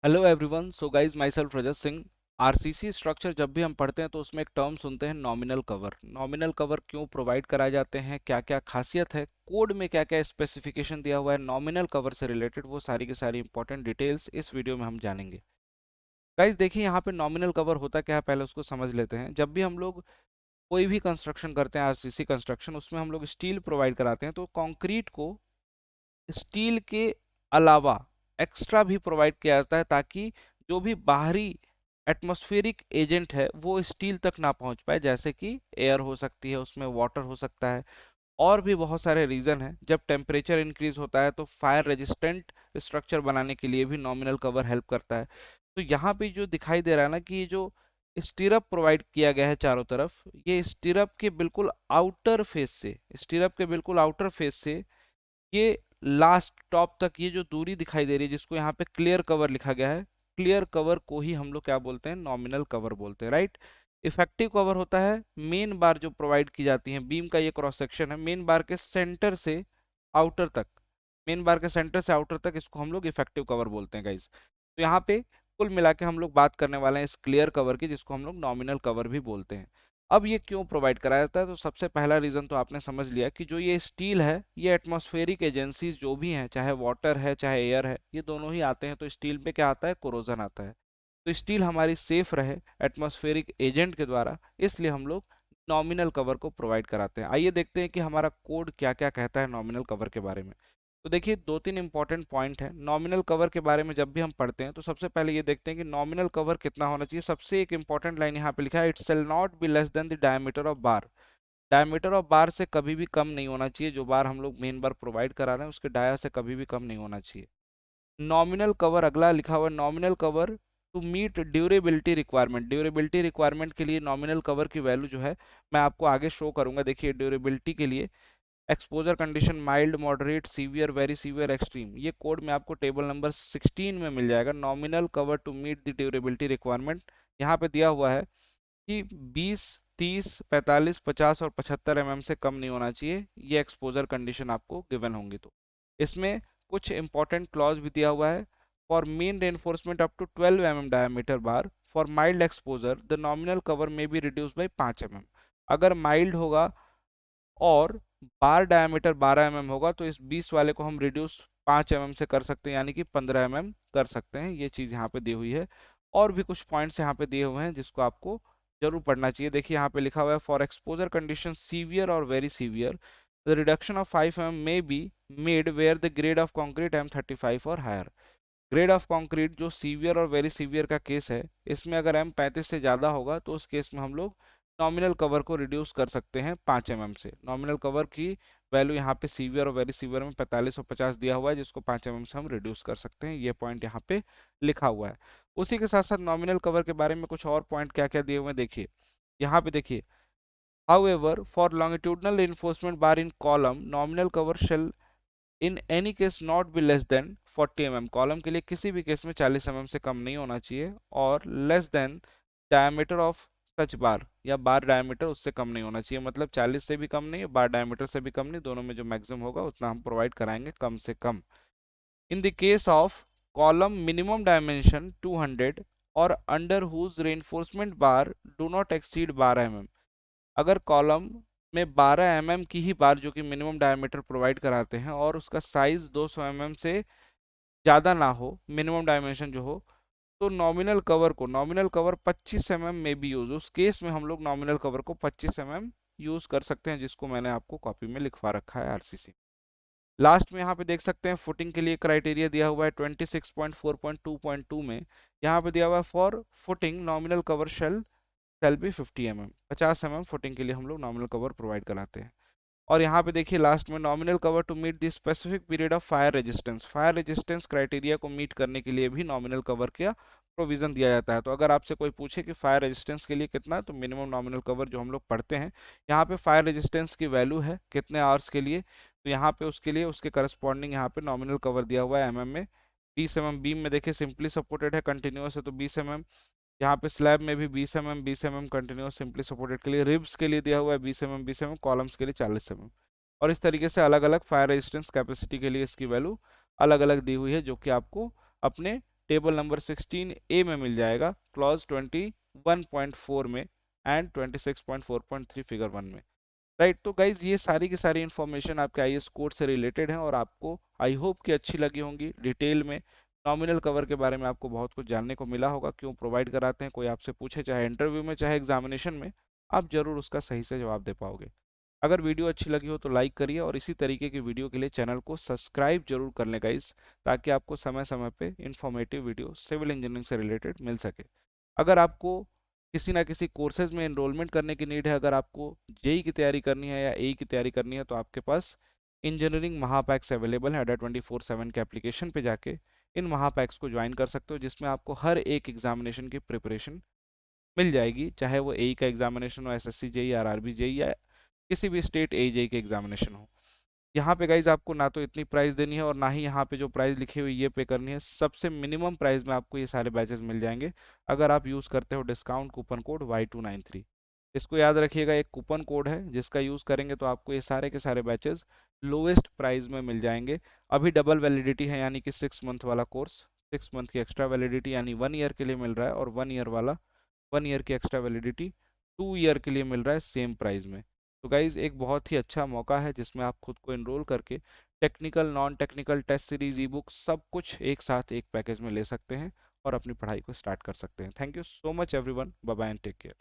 Hello everyone. So guys my self Rajat Singh. RCC structure जब भी हम पढ़ते हैं तो उसमें एक टर्म सुनते हैं नॉमिनल कवर। नॉमिनल कवर क्यों प्रोवाइड कराए जाते हैं, क्या क्या खासियत है, कोड में क्या क्या स्पेसिफिकेशन दिया हुआ है नॉमिनल कवर से रिलेटेड, वो सारी की सारी इंपॉर्टेंट डिटेल्स इस वीडियो में हम जानेंगे। गाइज देखिए यहाँ पे नॉमिनल कवर होता क्या है, पहले उसको समझ लेते हैं। जब भी हम लोग कोई भी कंस्ट्रक्शन करते हैं, आरसीसी कंस्ट्रक्शन, उसमें हम लोग स्टील प्रोवाइड कराते हैं, तो कंक्रीट को स्टील के अलावा एक्स्ट्रा भी प्रोवाइड किया जाता है ताकि जो भी बाहरी एटमॉस्फेरिक एजेंट है वो स्टील तक ना पहुंच पाए, जैसे कि एयर हो सकती है, उसमें वाटर हो सकता है, और भी बहुत सारे रीजन हैं। जब टेम्परेचर इंक्रीज होता है तो फायर रेजिस्टेंट स्ट्रक्चर बनाने के लिए भी नॉमिनल कवर हेल्प करता है। तो यहाँ पे जो दिखाई दे रहा है ना कि ये जो स्टीरअप प्रोवाइड किया गया है चारों तरफ, ये स्टीरअप के बिल्कुल आउटर फेस से ये लास्ट टॉप तक ये जो दूरी दिखाई दे रही है, जिसको यहाँ पे क्लियर कवर लिखा गया है, क्लियर कवर को ही हम लोग क्या बोलते हैं, नॉमिनल कवर बोलते हैं, राइट। इफेक्टिव कवर होता है मेन बार जो प्रोवाइड की जाती है, बीम का ये क्रॉस सेक्शन है मेन बार के सेंटर से आउटर तक, मेन बार के सेंटर से आउटर तक, इसको हम लोग इफेक्टिव कवर बोलते हैं गाइज। तो यहाँ पे कुल मिला के हम लोग बात करने वाले हैं इस क्लियर कवर की, जिसको हम लोग नॉमिनल कवर भी बोलते हैं। अब ये क्यों प्रोवाइड कराया जाता है, तो सबसे पहला रीजन तो आपने समझ लिया कि जो ये स्टील है, ये एटमॉस्फेरिक एजेंसीज जो भी हैं, चाहे वाटर है चाहे एयर है, ये दोनों ही आते हैं, तो स्टील पे क्या आता है, कोरोजन आता है। तो स्टील हमारी सेफ रहे एटमॉस्फेरिक एजेंट के द्वारा, इसलिए हम लोग नॉमिनल कवर को प्रोवाइड कराते हैं। आइए देखते हैं कि हमारा कोड क्या क्या कहता है नॉमिनल कवर के बारे में। तो देखिए दो तीन इंपॉर्टेंट पॉइंट है नॉमिनल कवर के बारे में। जब भी हम पढ़ते हैं तो सबसे पहले ये देखते हैं कि नॉमिनल कवर कितना होना चाहिए। सबसे एक इंपॉर्टेंट लाइन यहाँ पे लिखा है, it shall not be less than the diameter of bar. Diameter of bar से कभी भी कम नहीं होना चाहिए, जो बार हम लोग मेन बार प्रोवाइड करा रहे हैं उसके डाया से कभी भी कम नहीं होना चाहिए। नॉमिनल कवर अगला लिखा हुआ है, nominal cover to meet durability requirement. Durability requirement के लिए नॉमिनल कवर की वैल्यू जो है मैं आपको आगे शो करूंगा। देखिए ड्यूरेबिलिटी के लिए exposure condition mild, moderate, severe, very severe, extreme, ये कोड में आपको टेबल नंबर 16 में मिल जाएगा। Nominal cover to meet the durability requirement यहाँ पे दिया हुआ है कि 20, 30, 45, 50 और 75 से कम नहीं होना चाहिए। ये एक्सपोजर कंडीशन आपको गिवन होंगी। तो इसमें कुछ इंपॉर्टेंट क्लॉज भी दिया हुआ है। For main reinforcement up to 12 diameter bar, for mild exposure the nominal cover may be reduce by 5 अगर माइल्ड होगा और बार डायमीटर 12 होगा तो इस 20 वाले को हम रिड्यूस 5 से कर सकते हैं, यानी कि 15 कर सकते हैं। ये चीज़ यहाँ पे दी हुई है। और भी कुछ पॉइंट्स यहाँ पे दिए हुए हैं जिसको आपको जरूर पढ़ना चाहिए। देखिए यहाँ पे लिखा हुआ है, फॉर एक्सपोजर कंडीशन सीवियर और very severe the reduction of 5 may be made where the grade of concrete M35 और हायर। ग्रेड ऑफ कंक्रीट जो सीवियर और वेरी सीवियर का केस है, इसमें अगर M35 से ज़्यादा होगा तो उस केस में हम लोग नॉमिनल कवर को रिड्यूस कर सकते हैं 5 से। नॉमिनल कवर की वैल्यू यहाँ पे सीवियर और वेरी सीवियर में 45 और 50 दिया हुआ है, जिसको 5 से हम रिड्यूस कर सकते हैं। ये पॉइंट यहाँ पे लिखा हुआ है। उसी के साथ साथ नॉमिनल कवर के बारे में कुछ और पॉइंट क्या क्या दिए हुए हैं देखिए। यहाँ पे देखिए, however for longitudinal reinforcement bar in column nominal cover shall in any case not be less then 40 column के लिए किसी भी केस में 40 से कम नहीं होना चाहिए, और less than diameter of such bar, या बार डायमीटर उससे कम नहीं होना चाहिए। मतलब 40 से भी कम नहीं, बार डायमीटर से भी कम नहीं, दोनों में जो मैक्सिमम होगा उतना हम प्रोवाइड कराएंगे कम से कम। In the case of column minimum dimension 200 और under whose reinforcement bar do not exceed 12 अगर कॉलम में 12 की ही बार जो कि मिनिमम डायमीटर प्रोवाइड कराते हैं और उसका साइज 200 से ज़्यादा ना हो, मिनिमम डायमेंशन जो हो, तो नॉमिनल कवर 25 में भी यूज, उस केस में हम लोग नॉमिनल कवर को 25 यूज कर सकते हैं, जिसको मैंने आपको कॉपी में लिखवा रखा है आरसीसी। लास्ट में यहाँ पे देख सकते हैं फुटिंग के लिए क्राइटेरिया दिया हुआ है 26.4.2.2 में। यहाँ पे दिया हुआ है for footing nominal cover shall be 50 footing के लिए हम लोग नॉमिनल कवर प्रोवाइड कराते हैं। और यहाँ पे देखिए लास्ट में, nominal cover to meet the specific period of fire resistance criteria को मीट करने के लिए भी नॉमिनल कवर का प्रोविजन दिया जाता है। तो अगर आपसे कोई पूछे कि फायर रेजिस्टेंस के लिए कितना है, तो मिनिमम नॉमिनल कवर जो हम लोग पढ़ते हैं, यहाँ पे फायर रेजिस्टेंस की वैल्यू है कितने आवर्स के लिए, तो यहाँ पे उसके लिए उसके करस्पॉन्डिंग यहाँ पे नॉमिनल कवर दिया हुआ है में 20 बीम में देखिए सिंपली सपोर्टेड है, कंटिन्यूस है तो 20 यहाँ पे स्लैब में भी 20 कंटिन्यूस सिंपली सपोर्टेड के लिए, रिब्स के लिए दिया हुआ है 20 कॉलम्स के लिए 40 और इस तरीके से अलग अलग फायर रेजिस्टेंस कैपेसिटी के लिए इसकी वैल्यू अलग अलग दी हुई है, जो कि आपको अपने टेबल नंबर 16A में मिल जाएगा, क्लॉज 21.4 में एंड 26.4.3 फिगर 1 में। राइट, तो गाइज ये सारी की सारी इन्फॉर्मेशन आपके आईएएस कोड से रिलेटेड है और आपको आई होप कि अच्छी लगी होंगी। डिटेल में नॉमिनल कवर के बारे में आपको बहुत कुछ जानने को मिला होगा, क्यों प्रोवाइड कराते हैं, कोई आपसे पूछे चाहे इंटरव्यू में चाहे एग्जामिनेशन में, आप जरूर उसका सही से जवाब दे पाओगे। अगर वीडियो अच्छी लगी हो तो लाइक करिए और इसी तरीके की वीडियो के लिए चैनल को सब्सक्राइब जरूर कर लें गाइस, ताकि आपको समय समय पे इंफॉर्मेटिव वीडियो सिविल इंजीनियरिंग से रिलेटेड मिल सके। अगर आपको किसी ना किसी कोर्सेज में एनरोलमेंट करने की नीड है, अगर आपको जेई की तैयारी करनी है या एई की तैयारी करनी है, तो आपके पास इंजीनियरिंग महापैक्स अवेलेबल है। अड्डा 24/7 के एप्लीकेशन पे जाके इन महापैक्स को ज्वाइन कर सकते हो, जिसमें आपको हर एक एग्जामिनेशन की प्रिपरेशन मिल जाएगी, चाहे वो एई का एग्जामिनेशन हो, एसएससी जेई, आरआरबी जेई या किसी भी स्टेट एई जेई के एग्जामिनेशन हो। यहाँ पे गाइज आपको ना तो इतनी प्राइस देनी है और ना ही यहाँ पे जो प्राइस लिखी हुई ये पे करनी है। सबसे मिनिमम प्राइस में आपको ये सारे बैचेस मिल जाएंगे अगर आप यूज़ करते हो डिस्काउंट कूपन कोड Y293। इसको याद रखिएगा, एक कूपन कोड है जिसका यूज़ करेंगे तो आपको ये सारे के सारे बैचेस लोएस्ट प्राइस में मिल जाएंगे। अभी डबल वैलिडिटी है, यानी कि 6 मंथ वाला कोर्स 6 मंथ की एक्स्ट्रा वैलिडिटी यानी 1 ईयर के लिए मिल रहा है, और 1 ईयर वाला 1 ईयर की एक्स्ट्रा वैलिडिटी 2 ईयर के लिए मिल रहा है सेम प्राइस में। तो गाइज़ एक बहुत ही अच्छा मौका है जिसमें आप खुद को इनरोल करके technical non technical test series e book सब कुछ एक साथ एक पैकेज में ले सकते हैं और अपनी पढ़ाई को स्टार्ट कर सकते हैं। Thank you so much everyone, bye bye and take care.